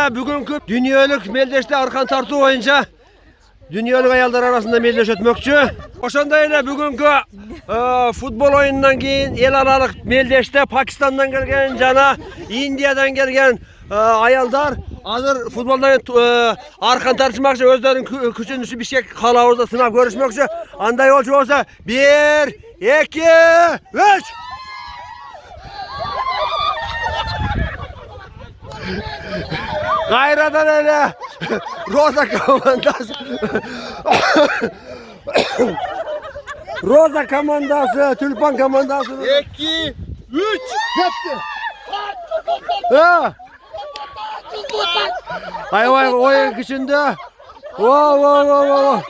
bugünkü dünyalık meldeşte arkan tartı oyunca dünyalık ayallar arasında meldeş ötmökçü. Oşanda yine bugünkü futbol oyunundan keyin el aralık meldeşte Pakistan'dan gelgen cana, India'dan gelgen ayallar hazır futboldan arkan tartışmakçı özlerinin küçüğünüsü bir şey kalavuzda sınav görüşmekçi. Anday yolcu olsa 1, 2, 3. Gayradan öyle Roza komandası Roza komandası, Tülpan komandası 2, 3 yaptı. Ha. Vay oyun kışında. Wow.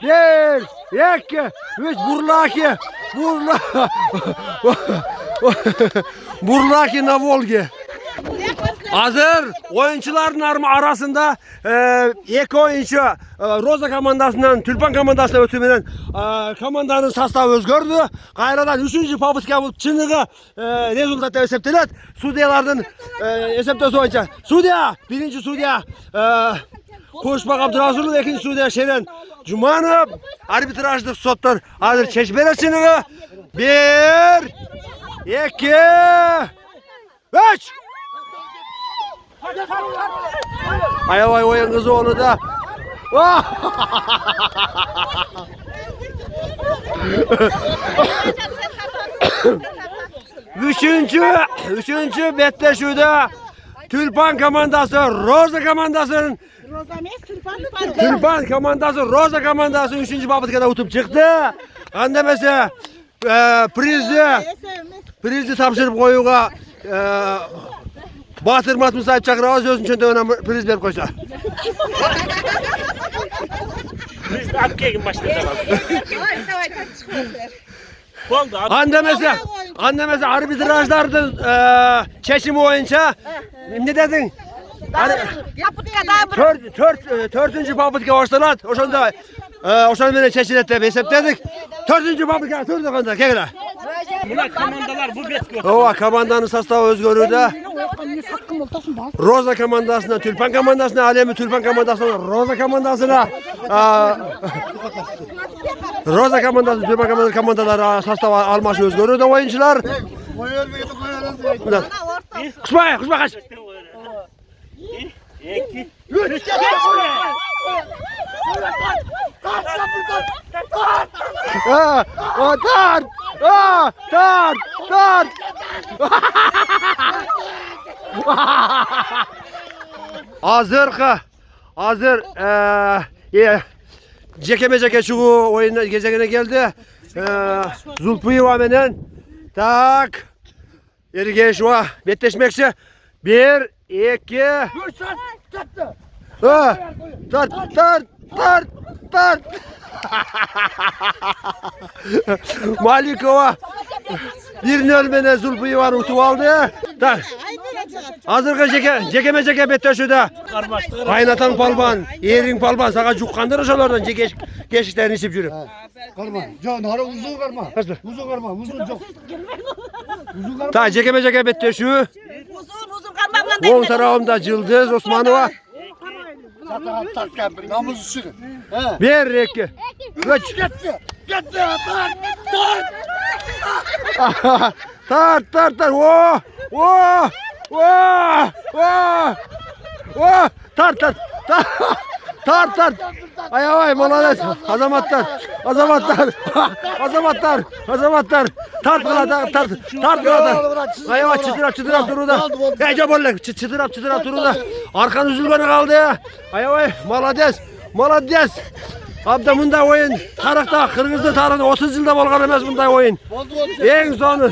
1, 2, 3 burlaki na Volga. Hazır oyuncuların arasında iki oyuncu Roza komandasından Tülpan komandasına ötümünden komandanın sastavı özgördü. Gayradan 3. pabutka bulup çınığı rezultatı hesaplanat. Sudiyalardan hesaptası oyuncu. Sudiya, 1. Sudiya Koşmak Abdurrazul'un 2. Sudiya Şeren Cumanov. Arbitrajlık sotlar hazır Çeşmere çınığı. 1, 2, 3. Ay oyun kızı onu da. Üçüncü betleşuda Tülpan komandası Roza komandasının Tülpan komandası Roza komandası 3. babatkada utup çıktı. Andemese prizi tapşırıp koyuğa Batır Matmus sahip çakırağız özün çönde önemli priz verip koysa. Priz de Akkey'in başında var. Andemese arbitrajlardan çeşimi oyunca ne dedin? Dördüncü pabutka orsalat. Oşanda beni çeşinetle hesapledik. 4. pabutka turdu kanda kegele. Buna komandalar bu bet götürdü. Ova komandanın sastavı özgürlüğü. Roza komandasına, Tülpan komandasına, Alemi Tülpan komandasına, Roza komandasına, Roza komandası, Tülpan komandaları sastavı alması özgürlüğü oyuncular. Kusma kaç. 2, 3. Tart. Hazır cekeme şu oyuna gezegene geldi. Zulpuyu menen tak erige şu betleşmekçi 1, 2 tart Malikova bir ölmene Zulpuyu var utup aldı. Hazırga cekeme betleşuda kaynatan palban, yerin palban sağa cukkandırır şolardan geçişlerini içip yürü. Karma. Can hara uzun karma. Uzun karma. Uzun çok. Uzun karma. Ta cekeme betleşu. Uzun karma. On tarafımda Cıldız Osmanova. Zaten tak geldi. Namusu sürü. 1, 2, 3. Gitti. Tart. Tart. Ay malalet. Azamatlar. Tart. Ay çıtırap duruda. Ece bolle çıtırap duruda. Arkan üzülgeni kaldı. Ay malades. Abda bunda oyun tarıkta Kırgızlı tarihinde 30 yılda bolgan emas bunda oyun. En sonu.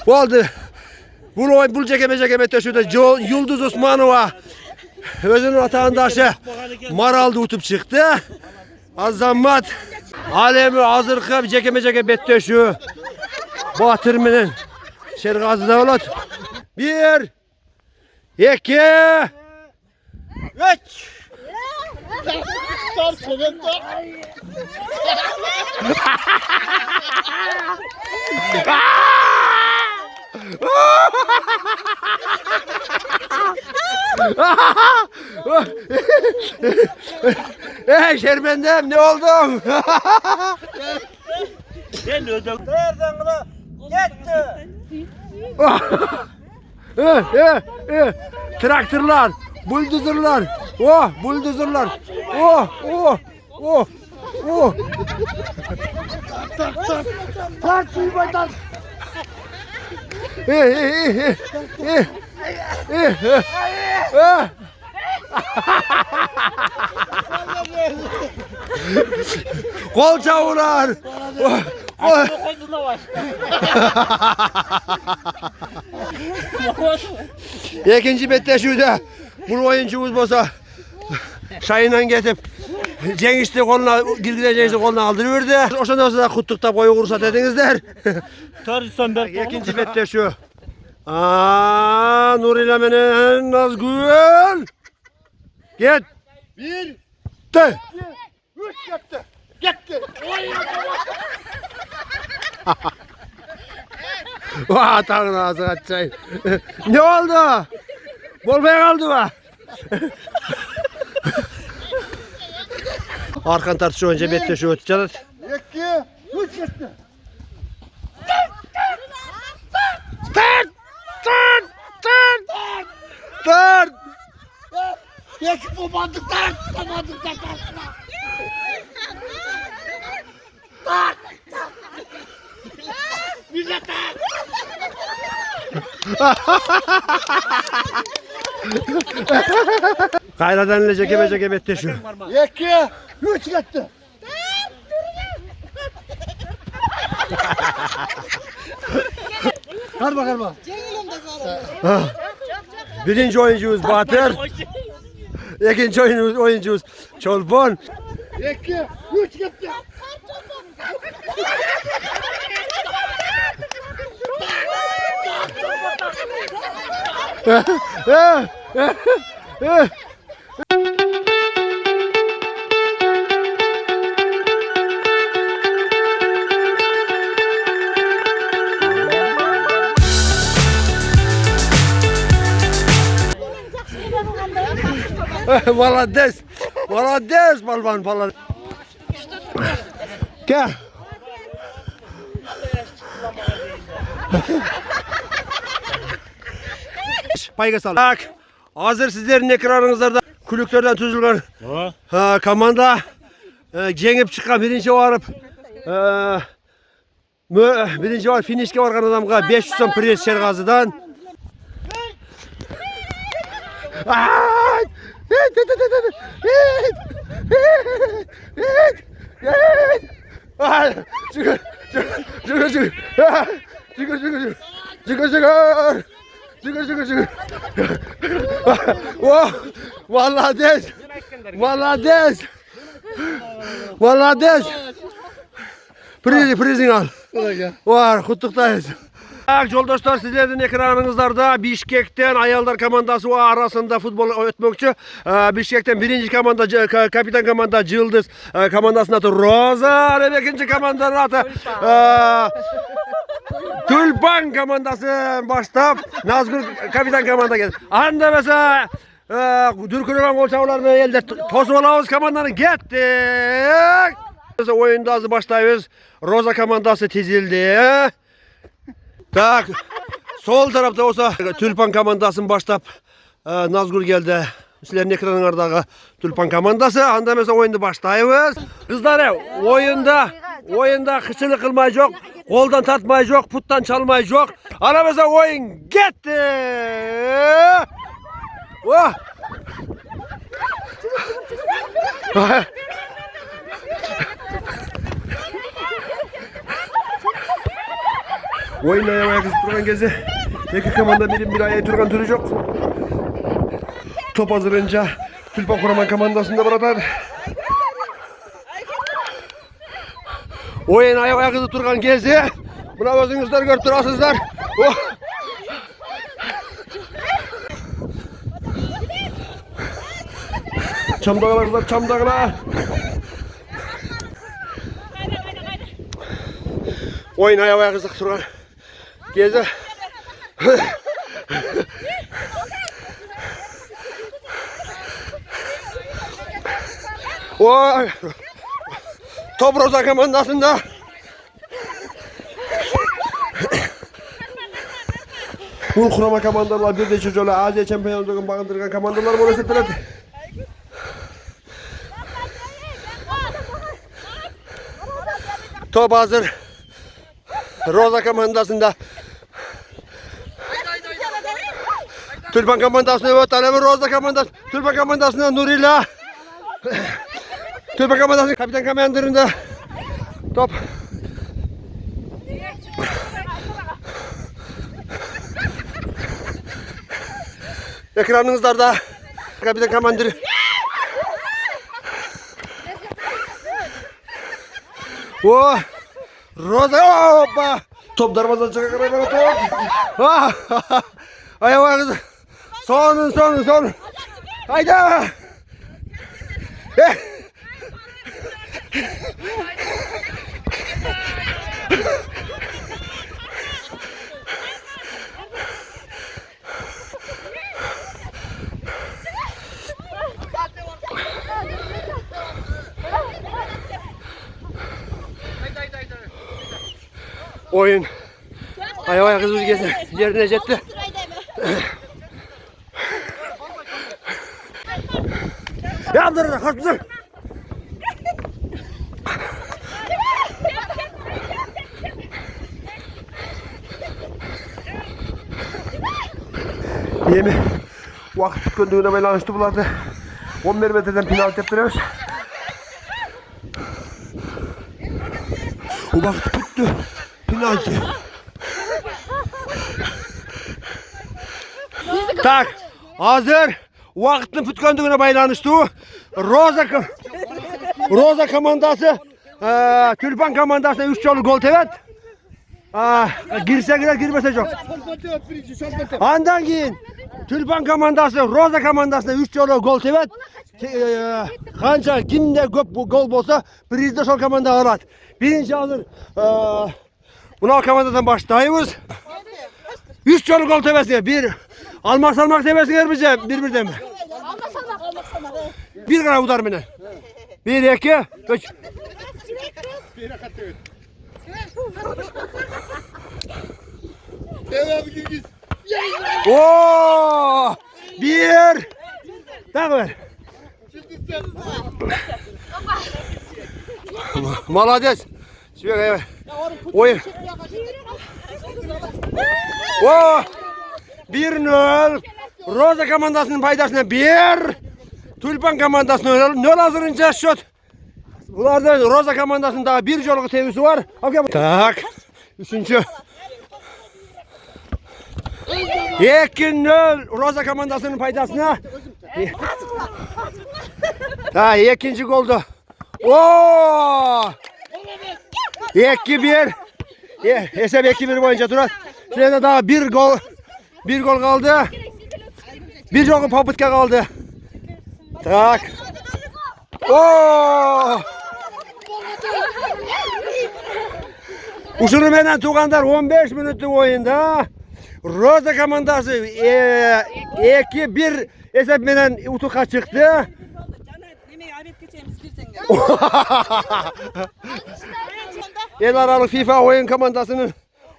Oldu. Bu cekeme teşhüde Yıldız Osmanova özünün atağındaşı Maral'da utup çıktı. Azamat Alemi hazırkı cekeme betteşü Batırminin Şergazı Davlat 1, 2, 3. Şerbendem ne oldu? Ben ödüm. Nereden kula? Yetti. Traktörler, buldozerlar. Oh, buldozerlar. Oh, oh, oh. Oh. Tak suyu baytan. Kol çavurar. Kozuna var. İkinci betteşüde bu oyuncumuz olsa şayından getirip Cengiz'de koluna, Girgide Cengiz'de koluna aldırıverdi. O sonra da kutlukta boyu kursa dedinizler. Tarihsen ben. İkinci betteşü. Nur ile menen Nazgül. Git. Bir, De. üç gitti. Gitti. Vah tanrı ağzı açayım. Ne oldu? Bolmaya kaldı mı? Arkan tartışı önce betteşi öteceğiz. İki, üç gitti. Dur! İki babandık tak. Babandık tak. Kayradan ile ceke betteşi. İki, üç gitti. Karma. Birinci oyuncumuz Batır. İkinci oyuncumuz Çolpon. İki, üç gitti. Молодец! Молодец, балбан, молодец! Gel. Payga sal. Bak, hazır sizlerin ekranınızda kulüplerden tüzülgen komanda jengip çıkan birinci varıp birinci var finishke vargan adamga 500 so'm priz Şergazıdan. Молодец. Prizin al. Var, kutlukdayız. Yoldaşlar, sizlerden ekranınızlarda Bişkek'ten ayallar komandası arasında futbol ötmekçi. Bişkek'ten birinci komanda, kapitan komanda Yıldız, komandasının adı Roza, ikinci komandanın adı Tülpan komandası baştab Nazgül kapitan komanda geldi. Anda mesela Dürkünemen gol çağlarını elde tosup alabız komandanı gettik. Oyunda azı başlayız. Roza komandası tizildi. Tak. Sol tarafta olsa Tülpan komandasını başlap Nazgül geldi. Sizlerin ekranlardaki Tülpan komandası. Anda mesela oyunda başlayız. Kızlar oyunda kıçılık kılmay yok. Koldan tartmay yok, puttan çalmay yok. Ana mesela oyun gitti. Oh. Oyun ayağına kızıp durgan kezi iki komanda bir ayağına durgan türü yok. Top hazırınca Tülpan Kuraman komandasında bırakar. Oyun ayağa kızıp durgan kezi buna özünüzler görüp durasızlar. Oh. Çamdağlar kızlar, çamdağlar. Oyun ayağa kızıp durgan kezi. Oy. Top Roza komandasında. Bu kurama komandalar bir de çocuğu Aziya Şampiyonluğu'nun bağındırgan komandalar bunu hissettiler. Top hazır. Roza komandasında. Tülpan komandasında evet Alevi Roza komandası. Tülpan komandasında Nurilla. Tülpan komandasında kapitan komandırında. Top. Ekranınızda kapitan komandırı. Oh! Roza hoppa! Top darbaza çıkar bana top. Ah! Ayağınız. Son. Hayda! Oyun ayağı hızlı yerine jetti. Yandır, kaçtır. Yemi vakit tutkunduğuna baylanıştı bulardı. 11 metreden penaltı yaptırıyoruz. O vakit tuttu. Penaltı. Tak. Hazır. Vakitin tutkunduğuna baylanıştı. Roza komandası. Tülpan komandasına 3 yolu gol tevet. Girse girer girmese yok. Andan giyin. Tülpan komandası, Roza komandasına 3 yolu gol tevet. Kanca kimde gol bolsa prizde sol komanda alat. Birinci hazır. Buna komandadan başlayıyoruz. 3 yolu gol tevesine. Bir. Almak tevesine bize. Birden mi? Almak. Bir kadar udar beni. 1, 2, 3. Oo! 1. Daha ver. Malades. Şuraya oyun. Oo! 1-0. Roza komandasının paydasına 1. Tülpan komandasının 0 hazırınca şut. Bunlarda Roza komandasının daha bir yoluk tevhisi var. Tak. 3. 2-0 Roza komandasının paydasına. Ha, ikinci goldu. Oo! 2-1. Hesap 2-1 boyunca durar. Şurada daha bir gol kaldı. Bir yoluk paputka kaldı. Tak. Oo! Uşunu menen tuğanlar 15 minutluk oyunda. Roza komandası 2-1 hesap menen utuka çıktı. El aralık FIFA oyun komandasının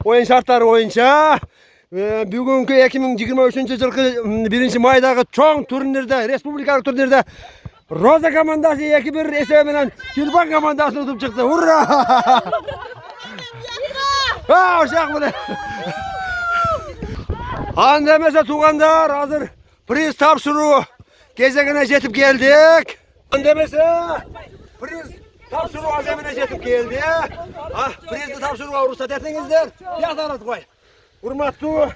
oyun şartları oyunca bugünkü 2023 yılki 1. maydagi çoğ turnirde, respublikalık turnirde Roza komandası 2-1 hesap menen Tülpan komandasını utup çıktı. Hurra! Ha, uşak bunu. Andemese tuğanlar hazır priz tapşırığı gezegine jetip geldik. Andemese priz tapşırığı azemine jetip geldi. Prizni tapşırığa ruhsat ettingizler. Yazarız koy. Hurmatlı.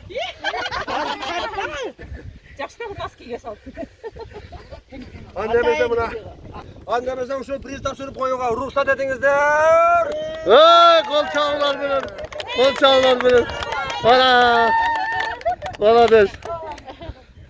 Andemese buna. Andemese şu priz tapşırıp koyuğa ruhsat ettingizler. Kol çalılar benim. Bana. Bana des.